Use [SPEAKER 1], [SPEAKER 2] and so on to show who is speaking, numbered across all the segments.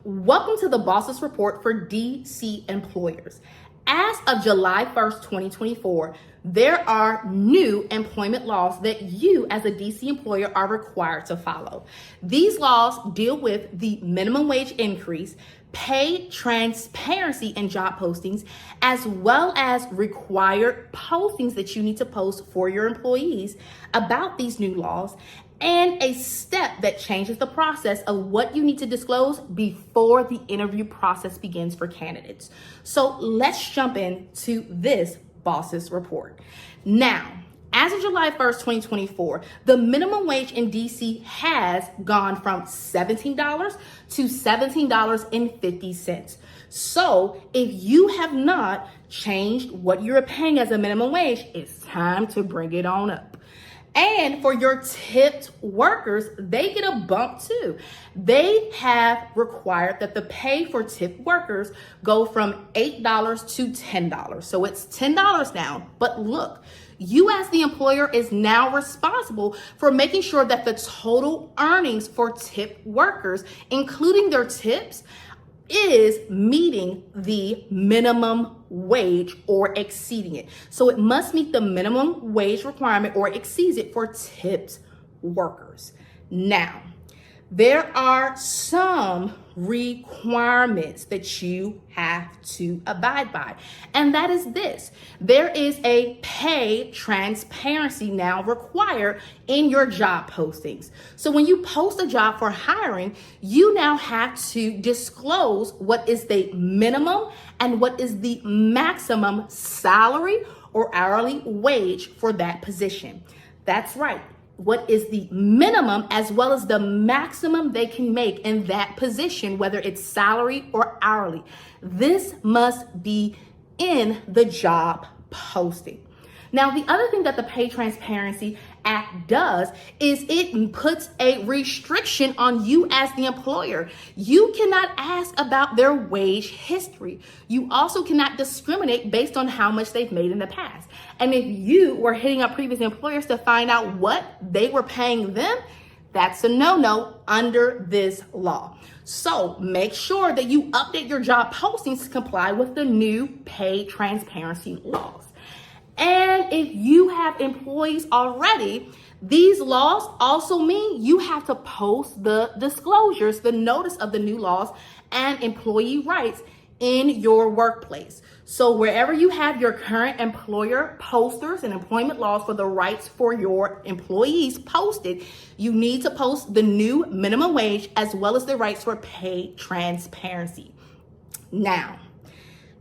[SPEAKER 1] Welcome to the Bosses Report for DC employers. As of July 1st, 2024, there are new employment laws that you as a DC employer are required to follow. These laws deal with the minimum wage increase, pay transparency in job postings, as well as required postings that you need to post for your employees about these new laws, and a step that changes the process of what you need to disclose before the interview process begins for candidates. So let's jump into this Bosses Report. Now, as of July 1st, 2024, the minimum wage in DC has gone from $17 to $17.50. So if you have not changed what you're paying as a minimum wage, it's time to bring it on up. And for your tipped workers, they get a bump too. They have required that the pay for tipped workers go from $8 to $10. So it's $10 now. But look, you as the employer is now responsible for making sure that the total earnings for tipped workers, including their tips, is meeting the minimum wage or exceeding it. So it must meet the minimum wage requirement or exceeds it for tipped workers. Now, there are some requirements that you have to abide by, and that is this. There is a pay transparency now required in your job postings. So when you post a job for hiring, you now have to disclose what is the minimum and what is the maximum salary or hourly wage for that position. That's right. What is the minimum as well as the maximum they can make in that position, whether it's salary or hourly. This must be in the job posting. Now, the other thing that the Pay Transparency Act does is it puts a restriction on you as the employer. You cannot ask about their wage history. You also cannot discriminate based on how much they've made in the past. And if you were hitting up previous employers to find out what they were paying them, that's a no-no under this law. So make sure that you update your job postings to comply with the new pay transparency laws. And if you have employees already, these laws also mean you have to post the disclosures, the notice of the new laws and employee rights in your workplace. So wherever you have your current employer posters and employment laws for the rights for your employees posted, you need to post the new minimum wage as well as the rights for pay transparency. Now,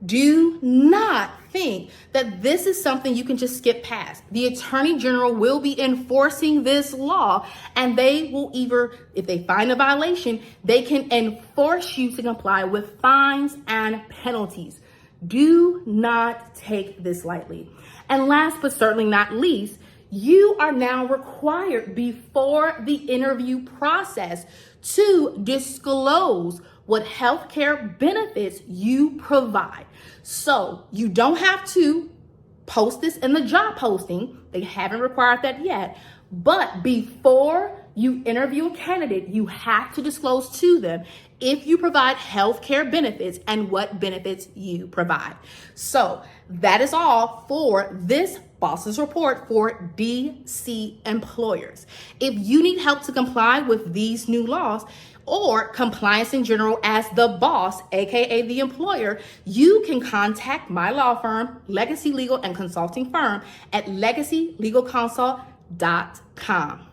[SPEAKER 1] do not think that this is something you can just skip past. The Attorney General will be enforcing this law, and they will either, if they find a violation, they can enforce you to comply with fines and penalties. Do not take this lightly. And last but certainly not least, you are now required before the interview process to disclose what healthcare benefits you provide. So you don't have to post this in the job posting. They haven't required that yet. But before you interview a candidate, you have to disclose to them if you provide healthcare benefits and what benefits you provide. So that is all for this Bosses Report for DC employers. If you need help to comply with these new laws or compliance in general as the boss, aka the employer, you can contact my law firm, Legacy Legal and Consulting Firm, at legacylegalconsult.com.